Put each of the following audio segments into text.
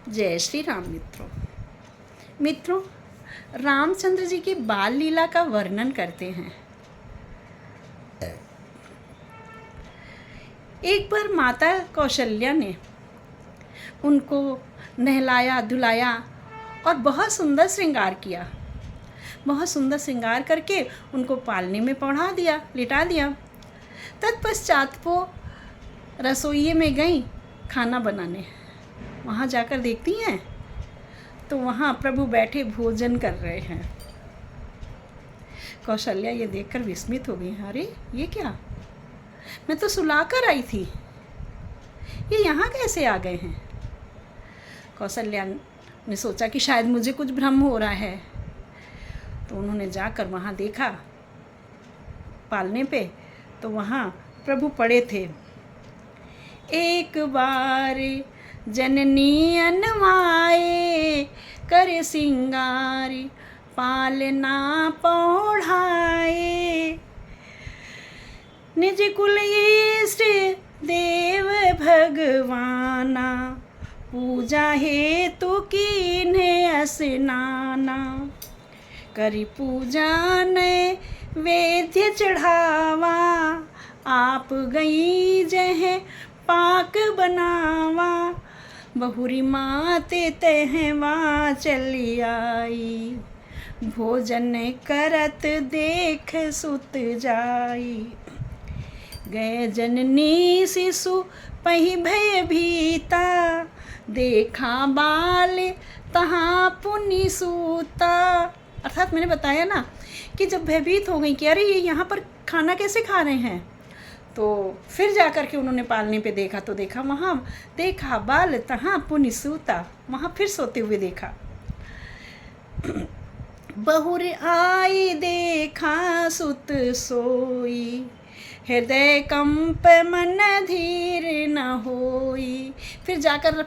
जय श्री राम मित्रों, रामचंद्र जी की बाल लीला का वर्णन करते हैं। एक बार माता कौशल्या ने उनको नहलाया धुलाया और बहुत सुंदर श्रृंगार किया। बहुत सुंदर श्रृंगार करके उनको पालने में पढ़ा दिया, लिटा दिया। तत्पश्चात वो रसोई में गई खाना बनाने। वहाँ जाकर देखती हैं तो वहाँ प्रभु बैठे भोजन कर रहे हैं। कौशल्या ये देखकर विस्मित हो गई। अरे ये क्या, मैं तो सुला कर आई थी, ये यहाँ कैसे आ गए हैं। कौशल्या ने सोचा कि शायद मुझे कुछ भ्रम हो रहा है, तो उन्होंने जाकर वहाँ देखा पालने पे, तो वहाँ प्रभु पड़े थे। एक बार जननी अनवाए करे सिंगारी पालना पौढ़ाए, निज कुल इष्ट देव भगवाना पूजा हेतु कीन्हे स्नाना, करी पूजा ने वेद्य चढ़ावा आप गई जह पाक बनावा, बहुरी माते तहवा चली आई, भोजन करत देख सुत जाई, गए जननी शिशु पही भय भीता, देखा बाल तहाँ पुनि सूता। अर्थात मैंने बताया ना कि जब भयभीत हो गई कि अरे ये यहाँ पर खाना कैसे खा रहे हैं, तो फिर जा कर के उन्होंने पालने पे देखा तो देखा वहाँ देखा बाल तहाँ पुनि सूता, वहाँ फिर सोते हुए देखा। बहुर आई देखा सुत सोई, हृदय कंप मन धीर न होई। फिर जाकर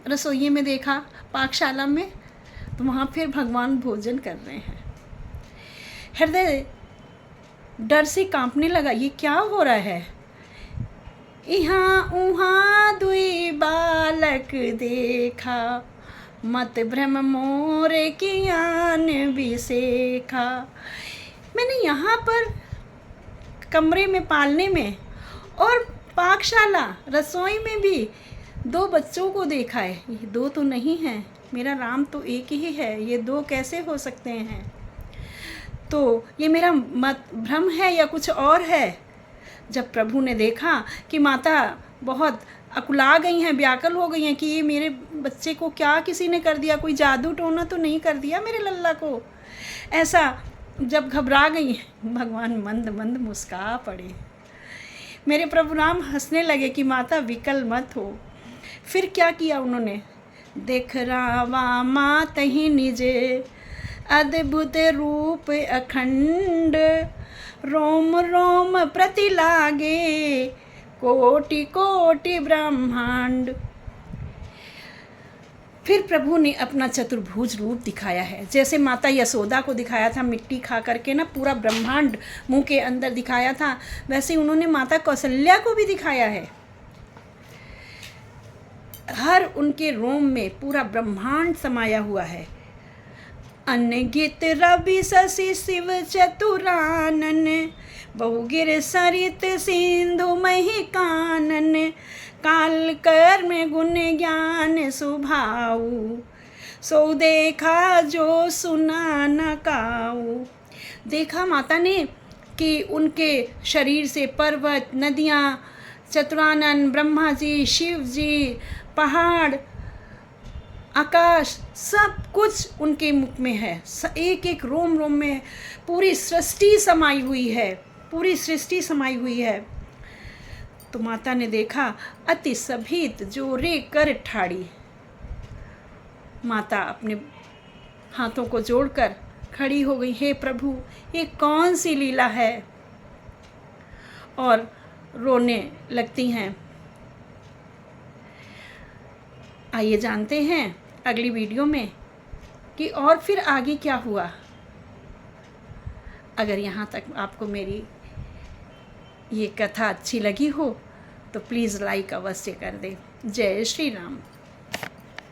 रसोई में देखा पाकशाला में, तो वहाँ फिर भगवान भोजन कर रहे हैं। हृदय डर से कांपने लगा, ये क्या हो रहा है। यहाँ उहाँ दुई बालक देखा, मत भ्रम मोर कियान बिसेखा। मैंने यहाँ पर कमरे में पालने में और पाकशाला रसोई में भी दो बच्चों को देखा है। ये दो तो नहीं हैं, मेरा राम तो एक ही है, ये दो कैसे हो सकते हैं। तो ये मेरा मत भ्रम है या कुछ और है। जब प्रभु ने देखा कि माता बहुत अकुला गई हैं, व्याकुल हो गई हैं कि ये मेरे बच्चे को क्या किसी ने कर दिया, कोई जादू टोना तो नहीं कर दिया मेरे लल्ला को, ऐसा जब घबरा गई, भगवान मंद मंद मुस्का पड़े। मेरे प्रभु राम हंसने लगे कि माता विकल मत हो। फिर क्या किया उन्होंने, देख रावा मात ही निजे अद्भुत रूप अखंड, रोम रोम प्रति लागे कोटि कोटि ब्रह्मांड। फिर प्रभु ने अपना चतुर्भुज रूप दिखाया है, जैसे माता यशोदा को दिखाया था मिट्टी खा करके ना पूरा ब्रह्मांड मुंह के अंदर दिखाया था, वैसे उन्होंने माता कौशल्या को भी दिखाया है। हर उनके रोम में पूरा ब्रह्मांड समाया हुआ है। अनगित रवि शशि शिव चतुरानन, बहुगिर सरित सिंधु मही कानन, काल कर्म गुण ज्ञान सुभाऊ, सो देखा जो सुना न काऊ। देखा माता ने कि उनके शरीर से पर्वत, नदियाँ, चतुरानन, ब्रह्मा जी, शिव जी, पहाड़, आकाश, सब कुछ उनके मुख में है। एक एक रोम रोम में पूरी सृष्टि समाई हुई है, पूरी सृष्टि समाई हुई है। तो माता ने देखा अति सभीत जोरे कर ठाड़ी। माता अपने हाथों को जोड़कर खड़ी हो गई, हे प्रभु ये कौन सी लीला है, और रोने लगती हैं। आइए जानते हैं अगली वीडियो में कि और फिर आगे क्या हुआ। अगर यहाँ तक आपको मेरी ये कथा अच्छी लगी हो तो प्लीज़ लाइक अवश्य कर दें। जय श्री राम।